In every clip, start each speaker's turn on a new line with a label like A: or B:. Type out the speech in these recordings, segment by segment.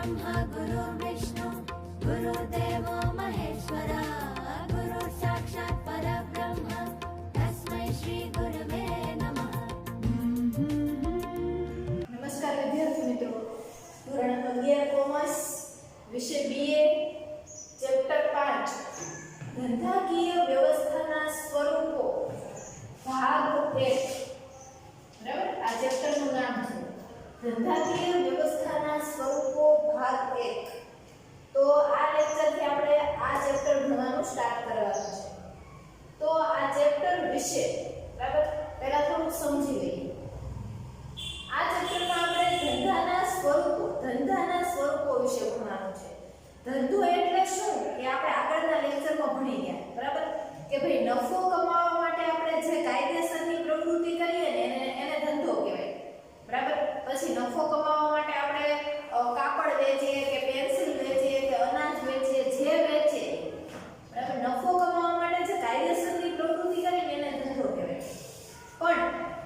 A: ब्रह्मा गुरुर्विष्णु गुरुर्देवो महेश्वरा गुरु साक्षात् परब्रह्म तस्मै श्री गुरवे नमः।
B: નમસ્કાર વિદ્યાર્થી મિત્રો, ધોરણ 11 કોમર્સ વિષય BA ચેપ્ટર 5 ધંધાકીય વ્યવસ્થાના સ્વરૂપો ભાગ 1 બરાબર આ ચેપ્ટરનું નામ છે ધંધાકીય વ્યવસ્થાના સ્વરૂપો ભાગ 1। તો આ લેક્ચરથી આપણે આ ચેપ્ટર ભણવાનું સ્ટાર્ટ કરવાનું છે। તો આ ચેપ્ટર વિશે બરાબર પહેલા થોડું સમજી લઈએ। આ ચેપ્ટરમાં આપણે ધંધાના સ્વરૂપો વિશે ભણવાનું છે। ધંધો એટલે શું એ આપણે આગળના લેક્ચરમાં ભણી ગયા બરાબર કે ભાઈ નફો કમાવા માટે આપણે જે કાયદેસરની પ્રવૃત્તિ કરીએ ને એને ધંધો કહેવાય બરાબર। પછી નફો કમાવા માટે આપણે કાપડ વેચીએ કે પેન્સિલ વેચીએ કે અનાજ વેચીએ જે વેચીએ બરાબર નફો કમાવા માટે જે કાયદેસરની પ્રવૃત્તિ કરીએ એને ધંધો કહેવાય। પણ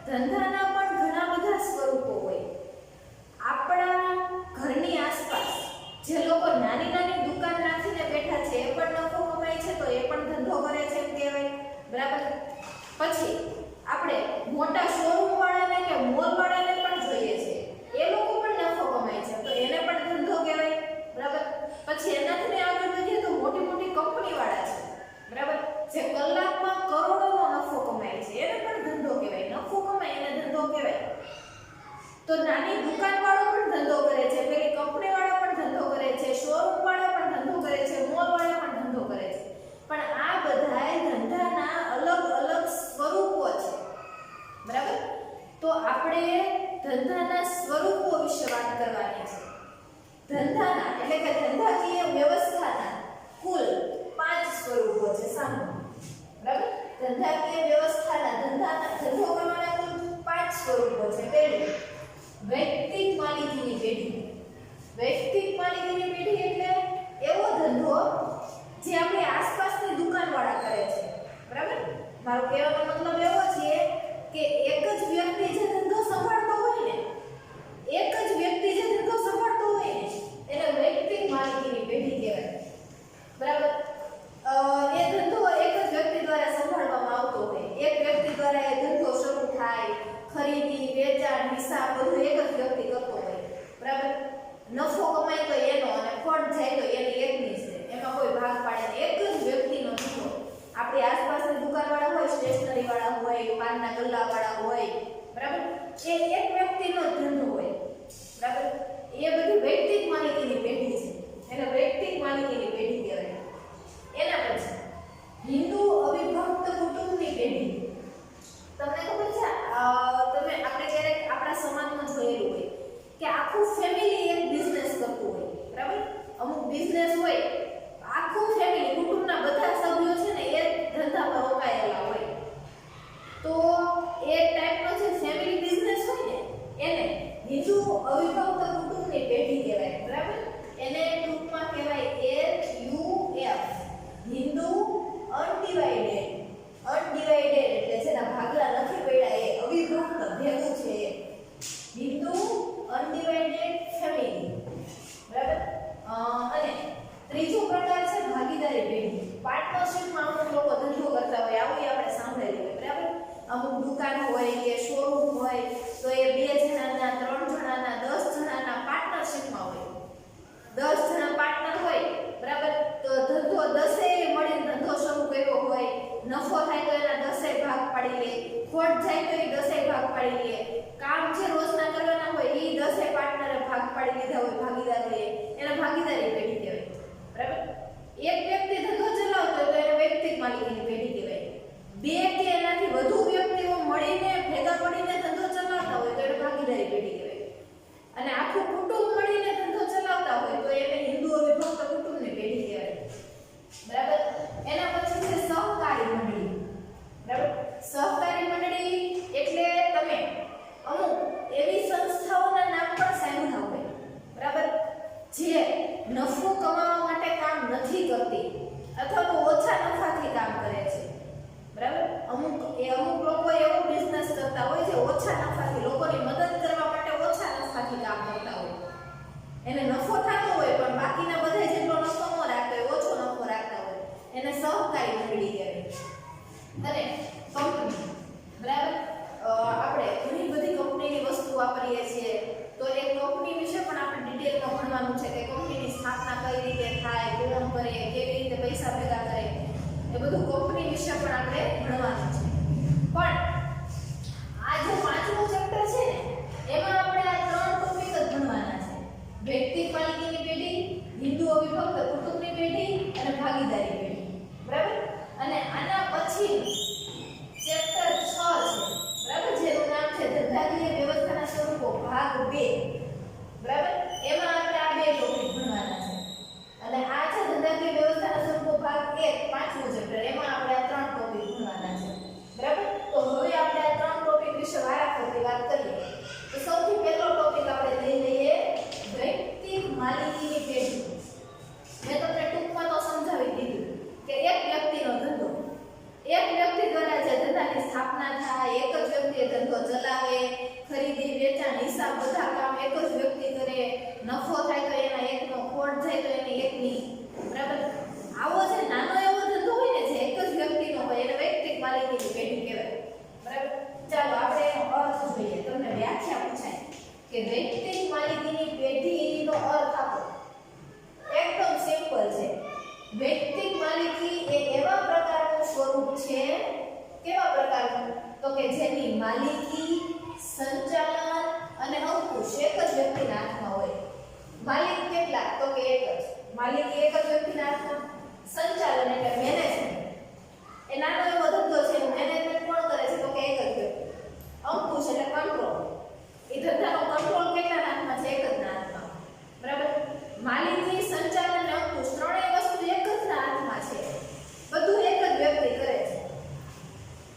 B: ધંધાના પણ ઘણા બધા સ્વરૂપો હોય। આપણા ઘરની આસપાસ જે લોકો નાની નાની દુકાન રાખીને બેઠા છે એ પણ નફો કમાય છે તો એ પણ ધંધો કરે છે એમ કહેવાય બરાબર। પછી આપણે મોટા શોરૂમ વાળાને કે મોલ વાળાને પણ જોઈએ છે એ લોકો પણ નફો કમાય છે તો એને પણ ધંધો કહેવાય બરાબર। પછી એનાથી આગળ વધીએ તો મોટી મોટી કંપની વાળા છે બરાબર જે કલાકમાં કરોડોનો નફો કમાય છે એને પણ ધંધો કહેવાય। નફો કમાય એને ધંધો કહેવાય। તો નાની દુકાન વાળો પણ ધંધો કરે છે, પેલી કંપની વાળો પણ ધંધો કરે છે, શોરૂમ વાળો પણ ધંધો કરે છે, મોલ વાળો પણ ધંધો કરે છે। પણ આ બધાય ધંધાના અલગ અલગ સ્વરૂપો છે બરાબર। તો આપણે ધંધાના સ્વરૂપો વિશે વાત કરવાની છે। ધંધાના એટલે કે ધંધાકીય વ્યવસ્થાના કુલ 5 સ્વરૂપો છે સાંભળો બરાબર। ધંધાકીય વ્યવસ્થાના ધંધો કરવાના કુલ 5 સ્વરૂપો છે। પહેલું વૈયક્તિક માલિકીની પેઢી। વૈયક્તિક માલિકીની પેઢી એટલે એવો ધંધો જે આપણી આસપાસની દુકાનવાળા કરે છે બરાબર। મારો કહેવાનો મતલબ એવો છે કે એક જ વ્યક્તિ જે ધંધો સંભાળતો હોય ને એને વૈયક્તિક માલિકીની પેઢી કહેવાય બરાબર। એ ધંધો એક જ વ્યક્તિ દ્વારા સંભાળવામાં આવતો હોય, એક વ્યક્તિ દ્વારા એ ધંધો શરૂ થાય, ખરીદી વેચાણ હિસાબ બધું એક જ વ્યક્તિ કરતો હોય બરાબર। નફો કમાય તો એનો અને ખોટ જાય તો એની એકની છે, એમાં કોઈ ભાગ પાડે નહીં, એક જ વ્યક્તિનો ધંધો। આપણી આસપાસની દુકાનવાળા હોય, સ્ટેશનરી વાળા હોય, પાનના ગલ્લા વાળા હોય બરાબર એ એક વ્યક્તિનો ધંધો હોય બરાબર। એ બધી વૈયક્તિક માલિકીની પેઢી છે, એને વૈયક્તિક માલિકીની પેઢી કહેવાય। એના પછી હિન્દુ અવિભક્ત કુટુંબની પેઢી। તમને ખબર છે તમે આપણે ક્યારેક આપણા સમાજમાં જોયેલું હોય કે આખું ફેમિલી એક બિઝનેસ કરતું હોય બરાબર। અમુક બિઝનેસ હોય આખું ફેમિલી કુટુંબના બધા સભ્યો છે ને એ ધંધામાં રોકાયેલા હોય તો એ ટાઈપનો જે ફેમિલી બિઝનેસ હોય ને એને હિન્દુ અવિભક્ત કુટુંબની પેઢી કહેવાય બરાબર। એને ટૂંકમાં કહેવાય HUF હિન્દુ અનડિવાઇડેડ એટલે જેના ભાગલા નથી પડ્યા એ અવિભક્ત ભેગું છે હિન્દુ અનડિવાઇડેડ ફેમિલી બરાબર। અને ત્રીજો પ્રકાર છે ભાગીદારી પેઢી। પાર્ટનરશિપમાં અમુક લોકો ધંધો કરતા હોય આવું આપણે સાંભળેલું હોય બરાબર। અમુક દુકાન હોય કે શોરૂમ હોય તો એ 2 જણાના 3 જણાના 10 જણાના પાર્ટનરશિપમાં હોય। 10 જણા પાર્ટનર હોય બરાબર તો ધંધો 10એ મળીને ધંધો શરૂ કર્યો હોય, નફો થાય તો એના 10એ ભાગ પાડી લે, ખોટ જાય તો એ 10એ ભાગ પાડી લે, કામ જે રોજના કરવાના હોય એ 10એ પાર્ટનરે ભાગ પાડી લીધા હોય ભાગીદારોએ, એને ભાગીદારી પેઢી કહેવાય બરાબર। એક વ્યક્તિ ધંધો ચલાવતો હોય તો એને વૈયક્તિક માલિકીની પેઢી કહેવાય। 2 કે એનાથી વધુ વ્યક્તિઓ મળીને ભેગા મળીને ધંધો ચલાવતા હોય તો એને ભાગીદારી પેઢી કહેવાય। અને આખું કુટુંબ મળીને ધંધો ચલાવતા હોય તો એને હિન્દુ અવિભક્ત કુટુંબની પેઢી કહેવાય બરાબર। એના પછી છે સહકારી મંડળી બરાબર। સહકારી મંડળી એટલે તમે અમુક એવી સંસ્થાઓના નામ પણ સાંભળ્યા હોય બરાબર જે નફો કમાવા માટે કામ નથી કરતી અથવા તો ઓછા નફાથી કામ કરે છે બરાબર। અમુક લોકો એવો બિઝનેસ કરતા હોય જે ઓછા નફાથી લોકોની મદદ કરવા માટે ઓછા નફાથી કામ કરતા હોય, એને નફો થતો બધું કંપની વિશે પણ આપણે ભણવાનું છે. પણ આ જે પાંચમું ચેપ્ટર છે ને એમાં આપણે આ ત્રણ ટોપિક જ ભણવાના છે. વ્યક્તિક માલિકીની પેઢી, હિન્દુ અવિભક્ત કુટુંબની પેઢી અને ભાગીદારી પેઢી. બરાબર? અને આના પછી ચેપ્ટર 6 છે. બરાબર? જેનું નામ છે ધંધાકીય વ્યવસ્થાના સ્વરૂપો ભાગ 2. બરાબર? એમાં આપણે આ બે ટોપિક ભણવાના છે. અને આ છે ધંધાકીય વ્યવસ્થાના સ્વરૂપો ભાગ 1 પાંચમું ચેપ્ટર. એમાં આપણે આ ત્રણ ટોપિક ભણવાના છે. બરાબર? તો હવે આપણે આ ત્રણ ટોપિક વિશે વારાફરતી વાત કરીએ. તો સૌથી પહેલો ટોપિક આપણે લઈ લઈએ વૈયક્તિક માલિકીની પેઢી. મેં તમને ટૂંકમાં તો સમજાવી દીધું કે એક વ્યક્તિનો ધંધો, એક વ્યક્તિ દ્વારા જે ધંધાની સ્થાપના થાય, એક જ વ્યક્તિ ધંધો ચલાવે, ખરીદી વેચાણ હિસાબ બધા કામ એક જ વ્યક્તિ કરે, નફો થાય તો એના એકનો, ખોટ જાય તો એની એકની. બરાબર? આવો જે નાનો એવો ધંધો હોય ને જે એક જ વ્યક્તિનો હોય એને વૈયક્તિક માલિકીની પેઢી કહેવાય. બરાબર? ચાલો આપણે એનો અર્થ જોઈએ. તમને વ્યાખ્યા પૂછાય કે વૈયક્તિક માલિકીની પેઢીનો અર્થ આપો. એકદમ સિમ્પલ છે. વૈયક્તિક માલિકી એ એવા પ્રકારનું સ્વરૂપ છે, કેવા પ્રકારનું? તો કે જેની માલિકી, સંચાલન અને અંકુશ એક જ વ્યક્તિના હાથમાં હોય. માલિક કેટલા? તો કે એક જ. માલિકી એક જ વ્યક્તિના હાથમાં. સંચાલન એટલે મેનેજમેન્ટ. એ નાનો એવો ધંધો છે, મેનેજમેન્ટ કોણ કરે છે? તો કે એક જ વ્યક્તિ. અંકુશ એટલે કંટ્રોલ. એ ધંધાનો કંટ્રોલ કેટલાના હાથમાં છે? એક જ ના હાથમાં. બરાબર? માલિકી, સંચાલન અને અંકુશ ત્રણેય વસ્તુ એક જ ના હાથમાં છે. બધું એક જ વ્યક્તિ કરે છે.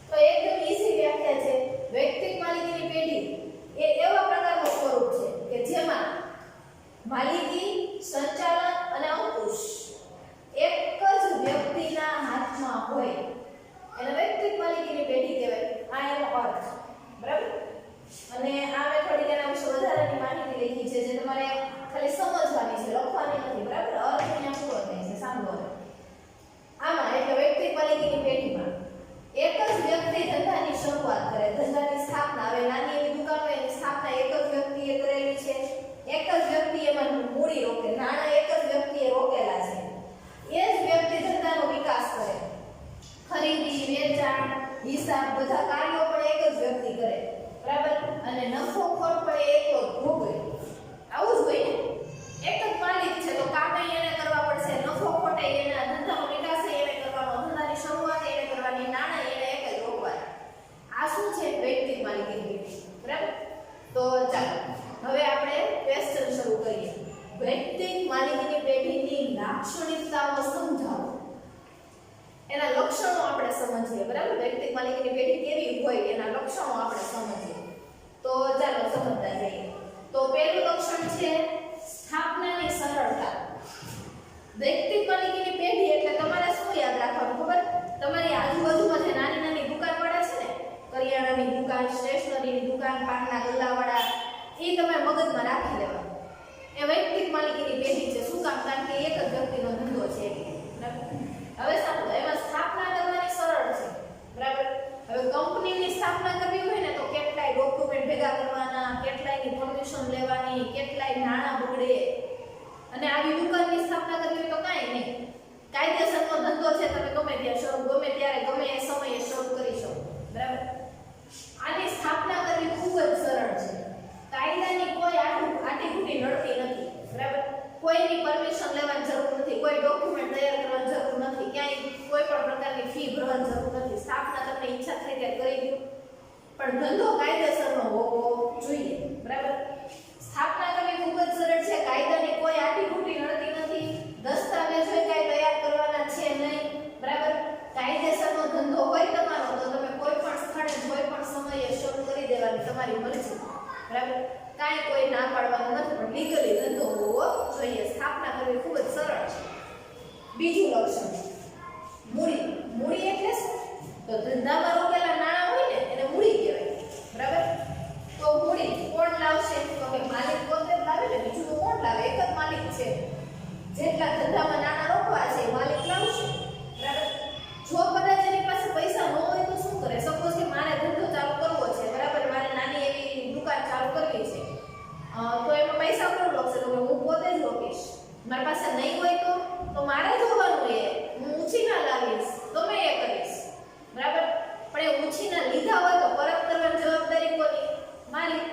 B: તો એકદમ ઈઝી વ્યાખ્યા છે. વૈયક્તિક માલિકીની પેઢી એ એવા પ્રકારનું સ્વરૂપ છે કે જેમાં માલિકી, સંચાલન અને અંકુશ એક જ વ્યક્તિના હાથમાં હોય. એને વૈયક્તિક માલિકીની પેઢી કહેવાય. આ એનો અર્થ. બરાબર? અને આ મેં થોડી એના વિશે વધારાની માહિતી લખી છે જે તમારે ખાલી સમજવાની છે, લખવાની નથી. બરાબર? અર્થ અહીંયા પૂરો થાય છે. સાંભળો. આમાં એટલે વૈયક્તિક માલિકીની પેઢીમાં એક જ વ્યક્તિ ધંધાની શરૂઆત કરે, ધંધાની સ્થાપના. હવે નાની એવી દુકાન હોય એની સ્થાપના એક જ વ્યક્તિએ કરેલી છે. એક જ વ્યક્તિ એમાં મૂડી રોકે, નાણાં એક જ વ્યક્તિએ રોકેલા છે. એ જ વ્યક્તિ ધંધાનો વિકાસ કરે. ખરીદી, વેચાણ, હિસાબ બધા કાર્યો પણ એક જ વ્યક્તિ કરે. બરાબર? અને નફો ખોટ પણ એકલો જ ભોગવે. આવું જ હોય ને? એક જ માલિક છે તો કામ એને કરવા પડશે, નફો ખોટે એના, ધંધાનો વિકાસ એને કરવાનો, ધંધાની શરૂઆત એને કરવાની, નાણાં એને એક જ રોકવાના. આ શું છે? વૈયક્તિક માલિકીની પેઢી. બરાબર? તો ચાલો હવે આપણે ક્વેશ્ચન શરૂ કરીએ. વૈયક્તિક માલિકીની પેઢીની લાક્ષણિકતાઓ સમજાવો. એના લક્ષણો આપણે સમજીએ. બરાબર? વૈયક્તિક માલિકીની પેઢી કેવી હોય એના લક્ષણો આપણે સમજીએ. તો ચાલો સમજતા જઈએ. તો પહેલું લક્ષણ છે સ્થાપનાની સરળતા. વૈયક્તિક માલિકીની પેઢી એટલે તમારે શું યાદ રાખવાનું ખબર? તમારી આજુબાજુમાં જે નાની નાની દુકાન પડે છે ને, કરિયાણાની દુકાન, સ્ટેશનરીની દુકાન, પાનના ગલ્લાવાળા, એ તમે મગજમાં રાખી લેવાનું. એ વૈયક્તિક માલિકીની પેઢી છે. શું કામ? કારણ કે એક જ વ્યક્તિનો ધંધો છે. હવે સાંભળો, એમાં સ્થાપના કરવાની સરળ છે. બરાબર? હવે કંપનીની સ્થાપના કરવી હોય ને તો કેટલાય ડોક્યુમેન્ટ ભેગા કરવાના, કેટલાયની પરમિશન લેવાની, કેટલાય નાણાં બગડે. અને આવી દુકાનની સ્થાપના કરવી હોય તો કાંઈ નહીં. કાયદેસરનો ધંધો છે, તમે ગમે ત્યાં શરૂ, ગમે ત્યારે, ગમે એ સમયે શરૂ કરી શકો. બરાબર? આની સ્થાપના કરવી ખૂબ જ સરળ છે. કાયદાની કોઈ આટીઘૂટી નડતી નથી. બરાબર? કોઈની પરમિશન લેવાની જરૂર નથી, કોઈ ડોક્યુમેન્ટ તૈયાર કરવાની જરૂર નથી, ક્યાંય કોઈ પણ પ્રકારની ફી ભરવાની જરૂર નથી. સ્થાપના તમને ઈચ્છા થઈ ત્યારે કરી દો, પણ ધંધો કાયદેસરનો હોવો જોઈએ. બરાબર? સ્થાપના કરવી ખૂબ જ સરળ છે. કાયદાની કોઈ આટીઘૂટી નડતી નથી. દસ્તાવેજો કાંઈ તૈયાર કરવાના છે નહીં. બરાબર? કાયદેસરનો ધંધો હોય તમારો તો તમે કોઈ પણ સ્થળે કોઈ પણ સમયે શરૂ કરી દેવાની તમારી મરજી. બરાબર? કાંઈ કોઈ ના પાડવાનું નથી, પણ લીગલી ધંધો હોવો જોઈએ. સ્થાપના કરવી ખૂબ જ સરળ છે. બીજું લક્ષણ મૂડી. મૂડી એટલે શું? તો ધંધામાં રોકેલા નાણાં હોય ને એને મૂડી કહેવાય. બરાબર? તો મૂડી કોણ લાવશે? તો કે માલિક પોતે જ લાવે ને, બીજું તો કોણ લાવે? એક જ માલિક છે. જેટલા ધંધામાં નાણાં રોકવા છે માલિક લાવશે. બરાબર? જો કદાચ એની પાસે પૈસા ન હોય તો શું કરે? સપોઝ કે મારે ધંધો ચાલુ કરવો છે. બરાબર? મારે નાની એવી દુકાન ચાલુ કરવી છે. તો એમાં પૈસા કોણ રોકશે? તો હું પોતે જ રોકીશ. મારી પાસે નહીં હોય તો મારે જોવાનું, એ હું ઊંચી ના લાવીશ, ગમે એ કરીશ, બરાબર. પણ એ ઉછીના લીધા હોય તો પરત કરવાની જવાબદારી કોની? માલિક,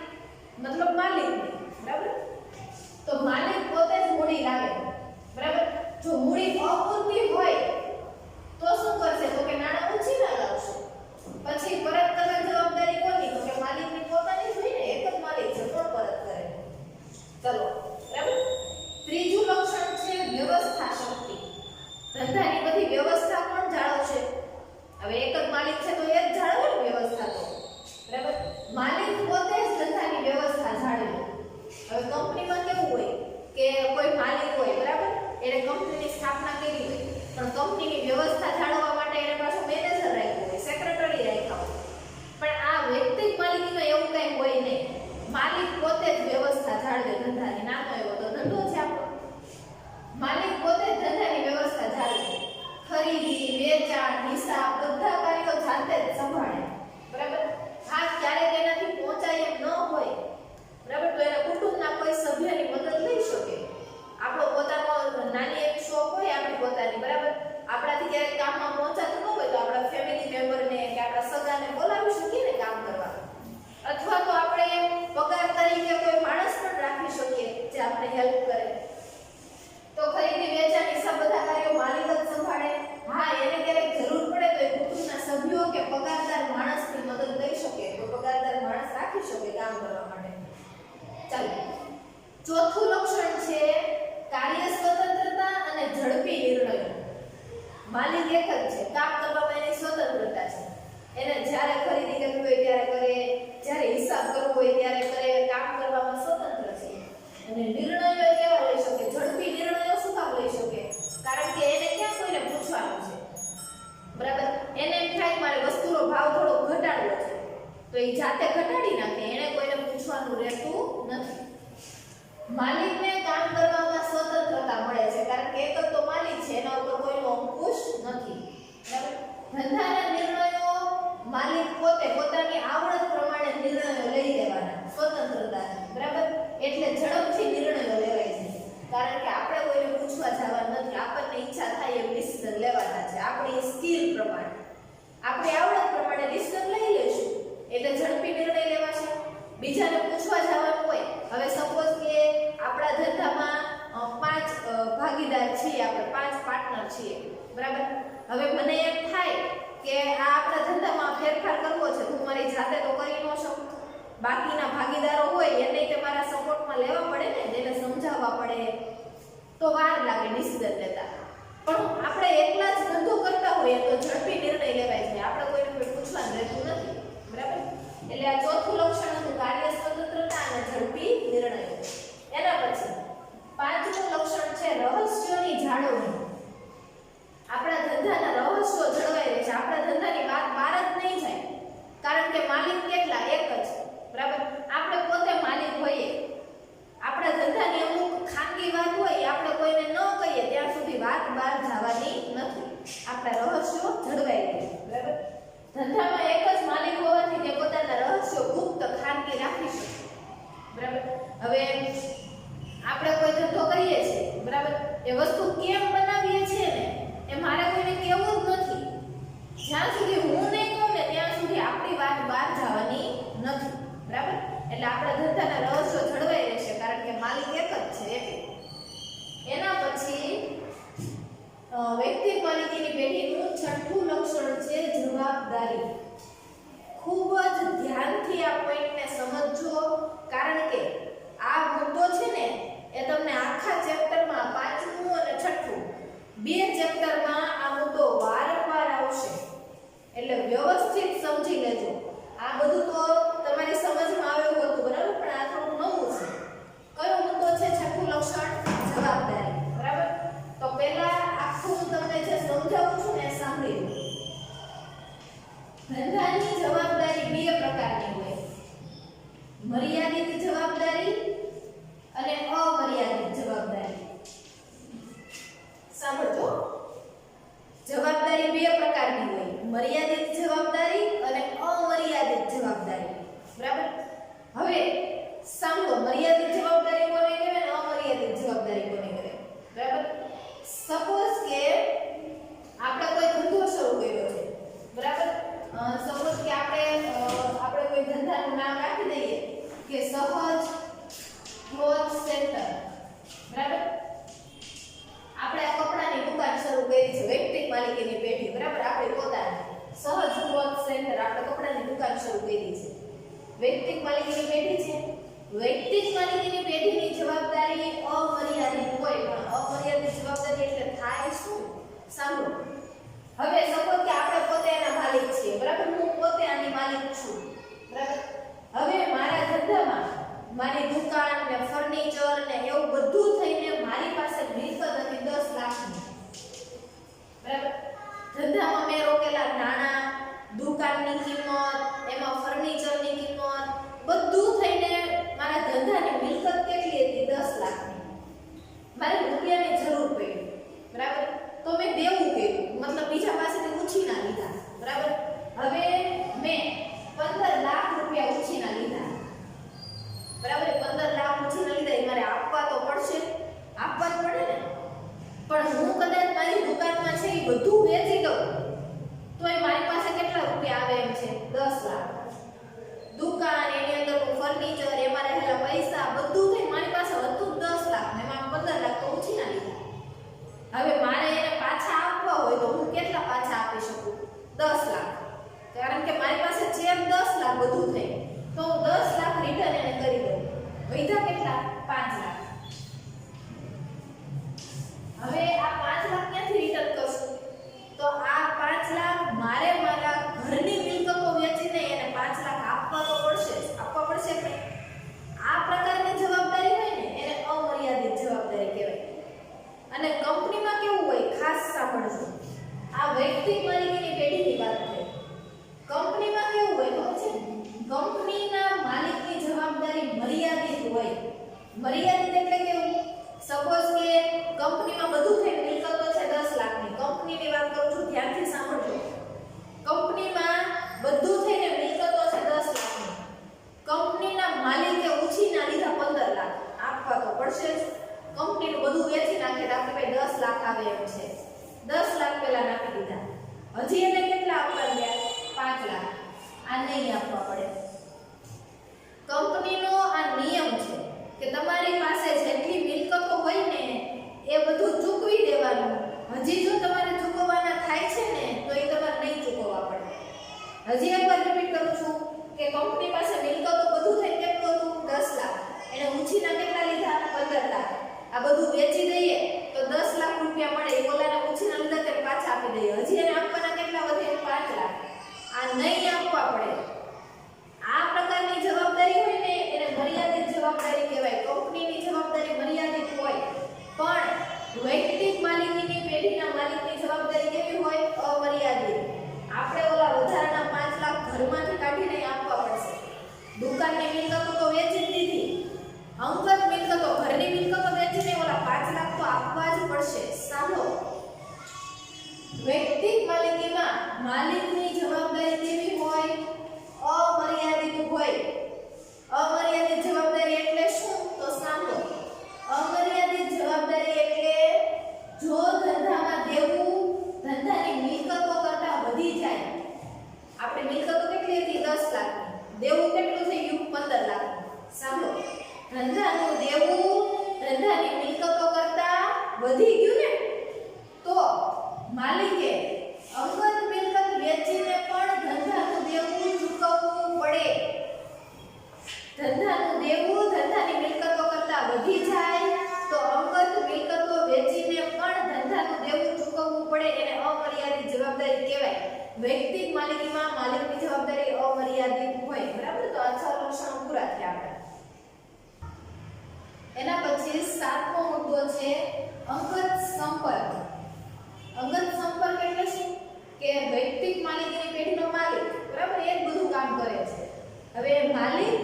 B: મતલબ માલિકની, બરાબર. તો માલિક પોતે જ મૂડી લાવે, બરાબર. જો મૂડી અપૂરતી હોય તો શું કરશે? તો કે નાણાં ઉછીના લાવશે. પછી પરત કરવાની જવાબદારી કોની? તો કે માલિકની પોતાની જ હોય ને, એક જ માલિક છે, કોણ પરત કરે? ચલો, બરાબર. ત્રીજું લક્ષણ છે વ્યવસ્થા શક્તિ. ધંધાની બધી વ્યવસ્થા કોણ જાળવશે? હવે એક જ માલિક છે તો એ જ જાળવે ને વ્યવસ્થા તો, બરાબર. માલિક પોતે જ ધંધાની વ્યવસ્થા જાળવે. હવે કંપનીમાં કેવું હોય કે કોઈ માલિક હોય, બરાબર, એને કંપનીની સ્થાપના કરી હોય, પણ કંપનીની વ્યવસ્થા જાળવવા માટે એને પાછો મેનેજર રાખ્યો હોય, સેક્રેટરી રાખ્યા હોય. પણ આ વ્યક્તિગત માલિકીમાં એવું કંઈ હોય નહીં. માલિક પોતે જ વ્યવસ્થા જાળવે ધંધાની. નાનો એવો તો ધંધો છે આપણો. માલિક પોતે જ ધંધાની વ્યવસ્થા જાળવે. ખરીદી, વેચાણ, હિસાબ બધા કાર્યો જાતે જ સંભાળે, બરાબર. હા, ક્યારેક એનાથી પહોંચાય એમ ન હોય, બરાબર, તો એના કુટુંબના કોઈ સભ્યની મદદ લઈ શકે. આપણો પોતાનો નાની એક શોપ હોય આપણી પોતાની, બરાબર, આપણાથી ક્યારેક કામમાં પહોંચાતું ન હોય તો આપણા ફેમિલી મેમ્બરને કે આપણા સગાને બોલાવી શકીએ ને કામ કરવા. અથવા તો આપણે પગાર તરીકે કોઈ માણસ પણ રાખી શકીએ જે આપણે હેલ્પ કરે. તો ખરીદી, વેચાણ, હિસાબ બધા કાર્યો માલિક જ સંભાળે. હા, એને ક્યારેક જરૂર પડે તો એ કુટુંબના સભ્યો કે પગારદાર માણસની મદદ લઈ શકે, તો પગારદાર માણસ રાખી શકે કામ કરવા માટે. ચાલો, ચોથું લક્ષણ છે કાર્ય સ્વતંત્રતા અને ઝડપી નિર્ણયો. માલિક એક જ છે, કામ કરવામાં એની સ્વતંત્રતા છે. એને જ્યારે ખરીદી કરવી હોય ત્યારે કરે, જ્યારે હિસાબ કરવો હોય ત્યારે કરે, કામ કરવામાં સ્વતંત્ર છે. અને નિર્ણયો કેવા લઈ શકે? ઝડપી નિર્ણયો શું કામ લઈ શકે? કારણ કે એને ક્યાં કોઈને પૂછવાનું છે, બરાબર. એને એમ થાય મારે વસ્તુનો ભાવ થોડો ઘટાડવો છે તો એ જાતે ઘટાડી નાખે, એને કોઈને પૂછવાનું રહેતું નથી. માલિકને કામ કરવામાં સ્વતંત્રતા મળે છે કારણ કે એક જ તો માલિક છે, એના ઉપર કોઈનો અંકુશ નથી, બરાબર. ધંધાના નિર્ણયો માલિક પોતે પોતાની આવડત પ્રમાણે નિર્ણયો લઈ લેવાના, સ્વતંત્રતા છે, બરાબર. એટલે ઝડપથી નિર્ણયો લેવાય છે કારણ કે આપણે કોઈને પૂછવા જવાનું નથી. આપણને ઈચ્છા થાય એમ ડિસિઝન લેવાના છે. આપણી સ્કિલ પ્રમાણે, આપણી આવડત પ્રમાણે ડિસિઝન લઈ લેશું એટલે ઝડપી નિર્ણય લેવાશે. બીજાને પૂછવા જવાનું હોય, હવે સપોઝ કે આપણા ધંધામાં 5 ભાગીદાર છીએ, આપણે 5 પાર્ટનર છીએ, બરાબર. હવે મને એમ થાય કે આ આપણા ધંધામાં ફેરફાર કરવો છે, હું મારી જાતે તો કરી ન શકું. બાકીના ભાગીદારો હોય એને તે મારા સપોર્ટમાં લેવા પડે ને, એને સમજાવવા પડે, તો વાર લાગે ડિસિઝન લેતા. પણ આપણે એકલા જ ધંધો કરતા હોઈએ તો ઝડપી નિર્ણય લેવાય છે, આપણે કોઈને કોઈ પૂછવાનું રહેતું નથી, બરાબર. એટલે આ ચોથું લક્ષણ હતું કાર્ય સ્વતંત્રતા અને ઝડપી નિર્ણયો. એના પછી પાંચમું લક્ષણ છે રહસ્યોની જાળવણી. આપણા ધંધાના રહસ્યો જળવાઈ રહે છે, આપણા ધંધાની વાત બહાર જ નહીં જાય કારણ કે માલિક કેટલા? એક જ, બરાબર. આપણે પોતે માલિક હોઈએ, આપણા ધંધાની અમુક ખાનગી વાત હોય આપણે કોઈને ન કહીએ ત્યાં સુધી વાત બહાર જવાની નથી. આપણા રહસ્યો જળવાઈ રહે, બરાબર. ધંધામાં એક જ માલિક હોવાથી તે પોતાના રહસ્યો ગુપ્ત ખાનગી રાખી શકે, બરાબર. હવે આપણે કોઈ ધંધો કરીએ છીએ, બરાબર, એ વસ્તુ કેમ બનાવીએ છીએ ને એ મારે કોઈને કહેવું જ નથી. જ્યાં સુધી હું નહીં કહું ને ત્યાં સુધી આપણી વાત બહાર જવાની નથી, બરાબર. એટલે આપણા ધંધાના રહસ્યો જળવાઈ રહેશે કારણ કે માલિક એક જ છે એટલે. એના પછી વ્યક્તિગત માલિકીની પેઢીનું છઠ્ઠું લક્ષણ છે જવાબદારી. ખૂબ જ ધ્યાનથી આ પોઈન્ટને સમજજો કારણ કે આ મુદ્દો છે ને એ તમને આખા ચેપ્ટરમાં 5મું અને 6થું બે ચેપ્ટરમાં આ મુદ્દો વારંવાર આવશે એટલે વ્યવસ્થિત સમજી લેજો. આ બધું તો તમારી સમજમાં આવ્યું હતું, બરાબર, પણ આ થોડું નવું છે. કયો મુદ્દો છે? છઠ્ઠું લક્ષણ જવાબદારી, બરાબર. તો પહેલા આખું તમને જે સમજાવું છું ને સાંભળી લો. ધંધાની જવાબદારી બે પ્રકારની હોય, મર્યાદિત જવાબદારી અને અમર્યાદિત જવાબદારી. સાંભળજો, જવાબદારી બે પ્રકારની હોય, મર્યાદિત જવાબદારી અને અમર્યાદિત જવાબદારી, બરાબર. હવે સાંભળો, મર્યાદિત જવાબદારી કોને કહેવાય ને અમર્યાદિત જવાબદારી કોને કહેવાય, બરાબર. સપોઝ કે આપણે કોઈ ધંધો શરૂ કર્યો 10 લાખ, કારણ કે મારી પાસે છે 10 લાખ બધું થઈ, તો હું 10 લાખ રિટર્ન એને કરી દઉં. વધ્યા કેટલા? 5 લાખ. હવે આ 5 લાખ ક્યાંથી રિટર્ન કરશું? તો આ 5 લાખ મારે મારા ઘરની મિલકતો વેચીને એને 5 લાખ આપવા તો પડશે જ. આપવા પડશે કે આ પ્રકારની જવાબદારી હોય ને એને અમર્યાદિત જવાબદારી કહેવાય. અને કંપનીમાં કેવું હોય, ખાસ સાંભળજો, આ વૈયક્તિક માલિકીની પેઢીની વાત છે. કંપનીમાં કેવું હોય ખબર છે? કંપનીના માલિકની જવાબદારી મર્યાદિત હોય. મર્યાદિત એટલે કેવું? સપોઝ કે કંપનીમાં બધું થઈને મિલકતો છે 10 લાખની. કંપનીની વાત કરું છું, ધ્યાનથી સાંભળજો. કંપનીમાં બધું થઈને મિલકતો છે 10 લાખની. કંપનીના માલિકે ઉછીના લીધા 15 લાખ, આપવા તો પડશે જ. કંપનીનું બધું વેચી નાખે તો આપણે ભાઈ 10 લાખ આવે એમ છે. 10 લાખ પહેલા નાખી દીધા. હજી એને કેટલા આપવા ગયા? 5 લાખ. આ નહીં આપવા પડે. કંપનીનો આ નિયમ છે કે તમારી પાસે જેટલી મિલકતો હોય ને એ બધું ચૂકવી દેવાનું. હજી જો તમારે ચૂકવવાના થાય છે ને તો એ તમારે નહીં ચૂકવવા પડે. હજી એકવાર રિપીટ કરું છું કે કંપની પાસે મિલકતો બધું થઈ કેટલું હતું? 10 લાખ. એને ઉછીના કેટલા લીધા? 15 લાખ. આ બધું વેચી દઈએ તો 10 લાખ રૂપિયા મળે. એ ઓલાને ઉછીના લીધા તે પાછા આપી દઈએ. હજી એને આપવાના કેટલા વધે? 5 લાખ. આ નહીં આપવા પડે. આ પ્રકારની જવાબદારી હોય ને એને મર્યાદિત જવાબદારી કહેવાય. કંપનીની જવાબદારી મર્યાદિત હોય, પણ વૈયક્તિક માલિકીની પેઢીના માલિકની જવાબદારી કેવી હોય? અમર્યાદિત. આપણે ઓલા વધારાના 5 લાખ ઘરમાંથી કાઢીને આપવા પડશે. દુકાનની મિલકતો તો વેચી જ દીધી, અંગત મિલકતો, ઘરની મિલકતો વેચીને ઓલા 5 લાખ તો આપવા જ પડશે. સાંભળો, વૈયક્તિક માલિકીમાં માલિકની જવાબદારી કેવી હોય? અમર્યાદિત હોય. અમર્યાદિત જવાબદારી એટલે શું? તો સાંભળો, અમર્યાદિત જવાબદારી એટલે જો ધંધામાં દેવું ધંધાની મિલકતો કરતા વધી જાય. આપણે મિલકતો કેટલી હતી? 10 લાખની. દેવું કેટલું થઈ ગયું? 15 લાખ. સાંભળો, ધંધાનું દેવું ધંધાની મિલકતો કરતા વધી ગયું ને તો માલિકે અંગત મિલકત વેચીને પણ ધંધાનું દેવું ચૂકવવું પડે. ધંધાનું દેવું ધંધાની મિલકતો કરતા વધી જાય તો અંગત મિલકતો વેચીને પણ ધંધાનું દેવું ચૂકવવું પડે. એને અમર્યાદિત જવાબદારી કહેવાય. વૈયક્તિક માલિકીમાં માલિકની જવાબદારી અમર્યાદિત હોય. બરાબર? તો આ 6 લક્ષણો પૂરા થયા આપણે. એના પછી 7મો મુદ્દો છે અંગત સંપર્ક. અંગત સંપર્ક એટલે શું? કે વૈયક્તિક માલિકીની પેઢીનો માલિક, બરાબર, એ જ બધું કામ કરે છે. હવે માલિક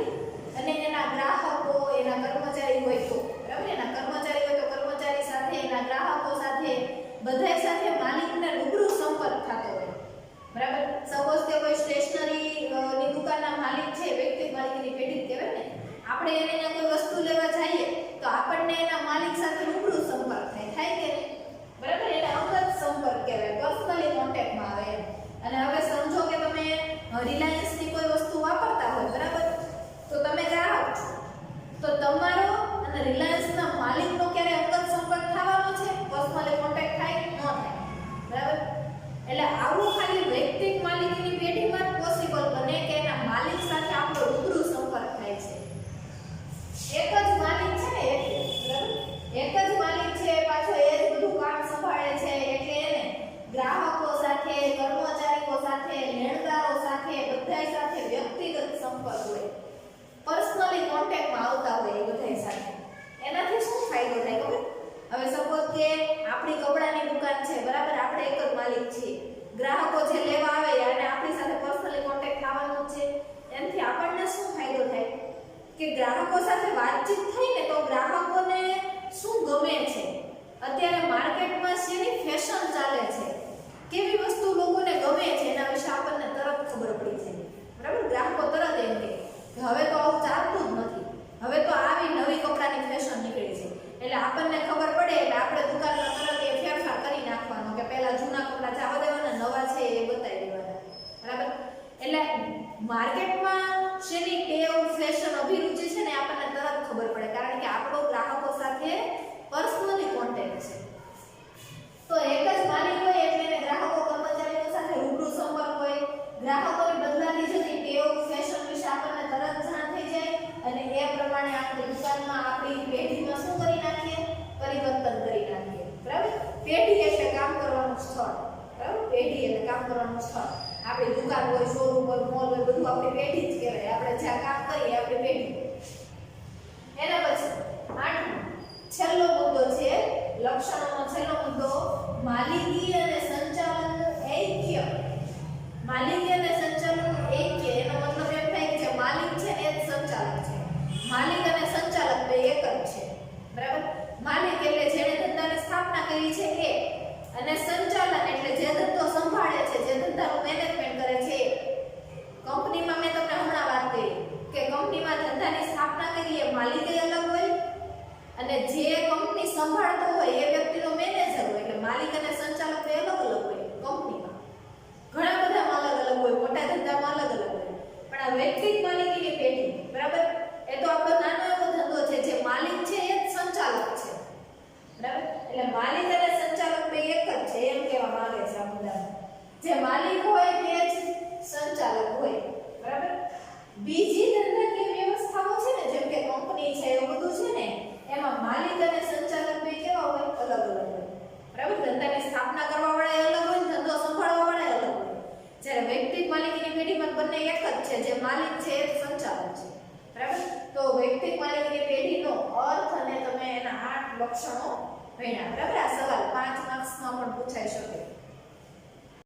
B: અને એના ગ્રાહકો, એના કર્મચારી હોય તો, બરાબર, એના કર્મચારી હોય તો કર્મચારી સાથે, એના ગ્રાહકો સાથે, બધાય સાથે માલિકને રૂબરૂ સંપર્ક થતો હોય. બરાબર? સપોઝ કે કોઈ સ્ટેશનરી ની દુકાનના માલિક છે, વૈયક્તિક માલિકીની પેઢી કહેવાય ને. આપણે એને કોઈ વસ્તુ લેવા જઈએ તો આપણને એના માલિક સાથે રૂબરૂ સંપર્ક થાય કે નહીં? બરાબર? એને અંગત સંપર્ક કહેવાય. પર્સનલી કોન્ટેક્ટમાં આવે એમ. અને હવે સમજો કે તમે રિલાયન્સની કોઈ વસ્તુ વાપરતા હોય, બરાબર, તો તમે ગ્રાહક છો, તો તમારો અને રિલાયન્સના માલિકનો ક્યારે અંગત સંપર્ક થવાનો છે? પર્સનલી કોન્ટેક્ટ થાય? ન થાય. બરાબર? એટલે આવું ખાલી વૈયક્તિક માલિકીની પેઢીમાં જ પોસિબલ બને કે એના માલિક સાથે આપણો રૂબરૂ સંપર્ક થાય છે. એક જ માલિક છે ને, બરાબર, એક જ માલિક છે, પાછો એ જ બધું કામ સંભાળે છે, એટલે એને ગ્રાહકો સાથે, કર્મચારીઓ સાથે, લેણદારો સાથે, બધાય સાથે વ્યક્તિગત સંપર્ક હોય. પર્સનલી કોન્ટેક્ટમાં આવતા હોય એ બધાય સાથે. એનાથી શું ફાયદો થાય ખબર? હવે સપોઝ કે આપણી કપડાની દુકાન છે, બરાબર, આપણે એક જ માલિક છીએ. ગ્રાહકો જે લેવા આવે અને આપણી સાથે પર્સનલી કોન્ટેક્ટ થવાનો છે. એનાથી આપણને શું ફાયદો થાય કે ગ્રાહકો સાથે વાતચીત થઈ ને તો ગ્રાહકોને શું ગમે છે, અત્યારે માર્કેટમાં શેની ફેશન ચાલે છે, કેવી વસ્તુ લોકોને ગમે છે, એના વિશે આપણને તરત ખબર પડી જાય. બરાબર? ગ્રાહકો તરત એમ કે હવે તો આવું ચાલતું જ નથી, હવે તો આવી નવી કપડાની ફેશન નીકળી છે. એટલે આપણને ખબર પડે એટલે આપણે દુકાનમાં તરત એ ફેરફાર કરી નાખવાનો કે પહેલા જૂના કપડા જવા દેવાના, નવા છે એ બતાવી દેવાના. બરાબર? એટલે માર્કેટમાં શેની ટેવ, ફેશન, અભિરુચિ છે ને આપણને તરત ખબર પડે, કારણ કે આપણો ગ્રાહકો સાથે પર્સનલી કોન્ટેક્ટ છે. તો એક જ માલિક હોય એટલે એને ગ્રાહકો, કર્મચારીઓ સાથે રૂબરૂ સંપર્ક પેઢી એટલે કામ કરવાનું સ્થળ, બરાબર? પેઢી એટલે કામ કરવાનું સ્થળ. આપણી દુકાન હોય, શોરૂમ હોય, મોલ હોય, બધું આપણી પેઢી જ કહેવાય. આપણે જ્યાં કામ કરીએ આપણી પેઢી. એના પછી 8મો છેલ્લો મુદ્દો છે, લક્ષણોનો છેલ્લો મુદ્દો, માલિકી અને સંચાલનનું ઐક્ય. માલિકી અને સંચાલનનું ઐક્ય એનો મતલબ એમ થાય કે જે માલિક છે એ જ સંચાલક છે. માલિક અને સંચાલક બે એક જ છે, બરાબર? માલિક એટલે જેણે ધંધાની સ્થાપના કરી છે એ, અને સંચાલન એટલે જે ધંધો સંભાળે છે, જે ધંધાનું મેનેજમેન્ટ કરે છે એ. કંપનીમાં મેં તમને હમણાં વાત કરી કે કંપનીમાં ધંધાની સ્થાપના કરી એ માલિક અલગ હોય, અને જે કંપની સંભાળતો હોય એ વ્યક્તિનો મેનેજર હોય. એટલે માલિક અને સંચાલક બે અલગ અલગ હોય કંપનીમાં. ઘણા બધામાં અલગ અલગ હોય, મોટા ધંધામાં અલગ અલગ હોય. પણ આ વૈયક્તિક માલિકીની પેઢી, બરાબર? એ તો આપણો નાનો એવો ધંધો છે, જે માલિક છે એ જ સંચાલક છે, બરાબર? એટલે માલિક અને સંચાલક બે એક જ છે એમ કહેવા માંગે છે આ મુદ્દામાં. જે માલિક હોય તે જ સંચાલક હોય, બરાબર? બીજી ધંધાકીય વ્યવસ્થાઓ છે ને, જેમ કે કંપની છે, એવું બધું છે ને, એમાં માલિક અને સંચાલક બે કેવા હોય? અલગ અલગ હોય, બરાબર? ધંધાની સ્થાપના કરવા વાળા અલગ હોય, ધંધો સંભાળવા વાળા અલગ હોય. જ્યારે વૈયક્તિક માલિકીની પેઢીમાં બંને એક જ છે, જે માલિક છે એ જ સંચાલક છે, બરાબર? તો વૈયક્તિક માલિકીની પેઢીનો અર્થ અને તમે એના 8 લક્ષણો ભણ્યા, બરાબર? આ સવાલ 5 માર્ક્સમાં પણ પૂછાઈ શકે.